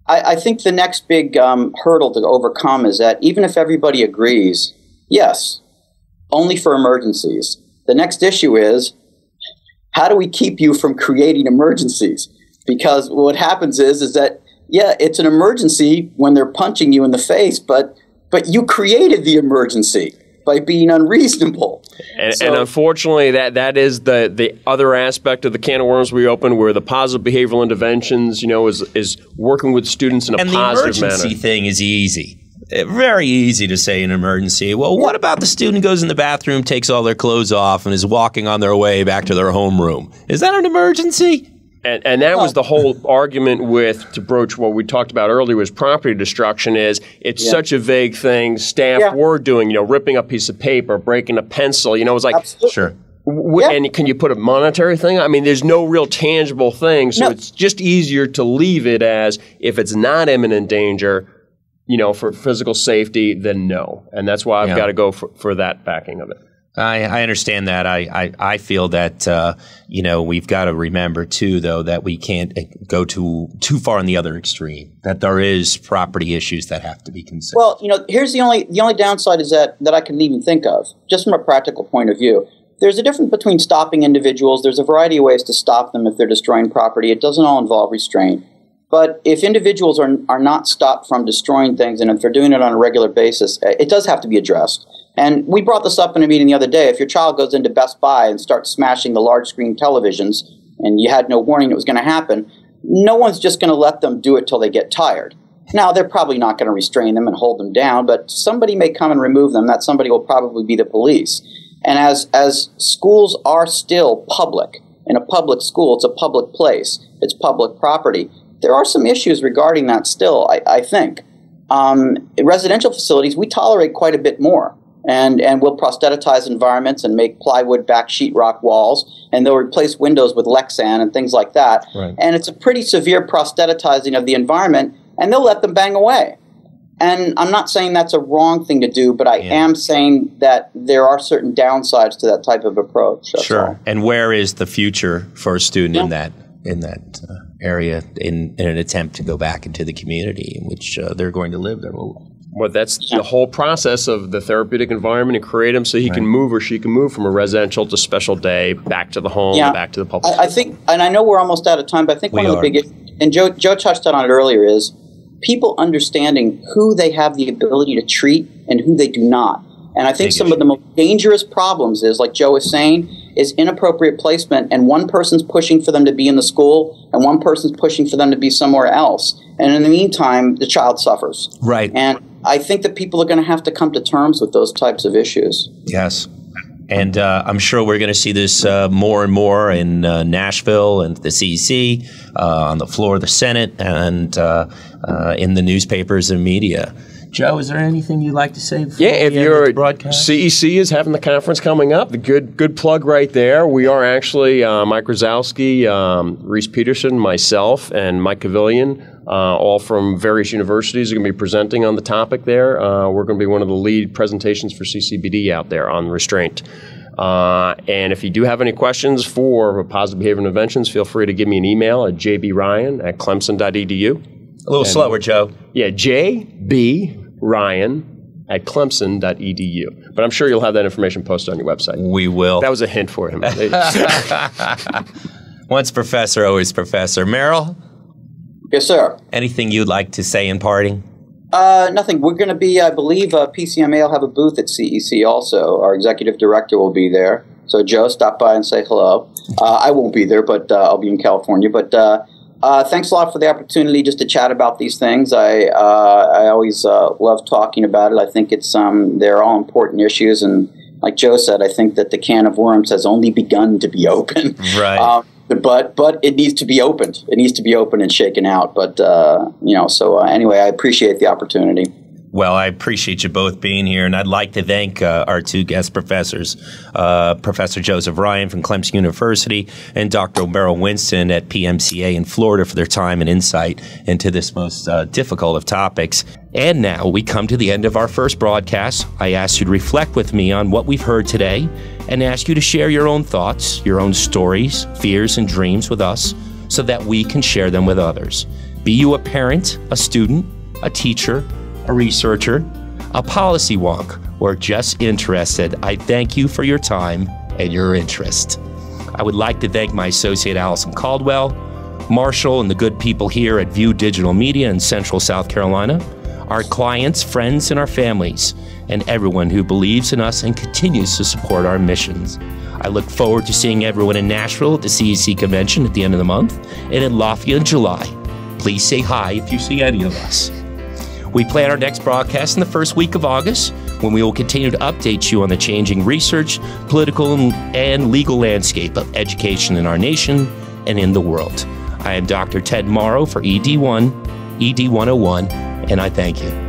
I think the next big hurdle to overcome is that even if everybody agrees, yes, only for emergencies, the next issue is, how do we keep you from creating emergencies? Because what happens is that, yeah, it's an emergency when they're punching you in the face, but you created the emergency by being unreasonable. And unfortunately, that is the other aspect of the can of worms we opened, where the positive behavioral interventions, is working with students in a positive manner. And the emergency thing is easy. Very easy to say in an emergency. Well, what about the student goes in the bathroom, takes all their clothes off, and is walking on their way back to their homeroom? Is that an emergency? And that was the whole argument to broach what we talked about earlier, was property destruction. It's such a vague thing. Staff were doing, ripping a piece of paper, breaking a pencil. It was like, absolutely. Sure. And can you put a monetary thing? I mean, there's no real tangible thing. So it's just easier to leave it as, if it's not imminent danger, for physical safety, then no. And that's why I've got to go for that backing of it. I understand that. I feel that, we've got to remember, too, though, that we can't go too far on the other extreme, that there is property issues that have to be considered. Well, here's the only downside is that I can even think of, just from a practical point of view. There's a difference between stopping individuals. There's a variety of ways to stop them if they're destroying property. It doesn't all involve restraint. But if individuals are not stopped from destroying things, and if they're doing it on a regular basis, it does have to be addressed. And we brought this up in a meeting the other day. If your child goes into Best Buy and starts smashing the large screen televisions, and you had no warning it was going to happen, no one's just going to let them do it till they get tired. Now, they're probably not going to restrain them and hold them down, but somebody may come and remove them. That somebody will probably be the police. And as schools are still public, in a public school, it's a public place, it's public property, there are some issues regarding that still, I think. In residential facilities, we tolerate quite a bit more. And we'll prosthetize environments and make plywood back sheetrock walls, and they'll replace windows with Lexan and things like that. Right. And it's a pretty severe prosthetizing of the environment, and they'll let them bang away. And I'm not saying that's a wrong thing to do, but I am saying that there are certain downsides to that type of approach. Sure. All. And where is the future for a student in that area in an attempt to go back into the community in which they're going to live their whole life? Well, that's the whole process of the therapeutic environment, and create them so he can move or she can move from a residential to special day, back to the home, back to the public. I think, and I know we're almost out of time, but I think one of the big issues, and Joe touched on it earlier, is people understanding who they have the ability to treat and who they do not. And I think some of the most dangerous problems is, like Joe was saying, is inappropriate placement, and one person's pushing for them to be in the school and one person's pushing for them to be somewhere else. And in the meantime, the child suffers. Right. And I think that people are going to have to come to terms with those types of issues. Yes. And I'm sure we're going to see this more and more in Nashville and the CEC, on the floor of the Senate, and in the newspapers and media. Joe, is there anything you'd like to say before if the you're broadcast? CEC is having the conference coming up. The good plug right there. We are actually Mike Rosowski, Reese Peterson, myself, and Mike Kavillian, all from various universities, are going to be presenting on the topic there. We're going to be one of the lead presentations for CCBD out there on Restraint. And if you do have any questions for positive behavior interventions, feel free to give me an email at jbryan@clemson.edu. A little slower, Joe. Yeah, jbryan@clemson.edu. But I'm sure you'll have that information posted on your website. We will. That was a hint for him. Once professor, always professor. Merrill? Yes, sir. Anything you'd like to say in parting? Nothing. We're going to be, I believe, PCMA will have a booth at CEC also. Our executive director will be there. So, Joe, stop by and say hello. I won't be there, but I'll be in California. But thanks a lot for the opportunity just to chat about these things. I always love talking about it. I think they're all important issues. And like Joe said, I think that the can of worms has only begun to be open. Right. But it needs to be opened. It needs to be opened and shaken out. But, anyway, I appreciate the opportunity. Well, I appreciate you both being here, and I'd like to thank our two guest professors, Professor Joseph Ryan from Clemson University and Dr. Merrill Winston at PMCA in Florida, for their time and insight into this most difficult of topics. And now we come to the end of our first broadcast. I ask you to reflect with me on what we've heard today and ask you to share your own thoughts, your own stories, fears, and dreams with us so that we can share them with others. Be you a parent, a student, a teacher, a researcher, a policy wonk, or just interested, I thank you for your time and your interest. I would like to thank my associate Allison Caldwell, Marshall, and the good people here at View Digital Media in Central South Carolina, our clients, friends, and our families, and everyone who believes in us and continues to support our missions. I look forward to seeing everyone in Nashville at the CEC convention at the end of the month and in Lafayette in July. Please say hi if you see any of us. We plan our next broadcast in the first week of August, when we will continue to update you on the changing research, political, and legal landscape of education in our nation and in the world. I am Dr. Ted Mauro for ED101, and I thank you.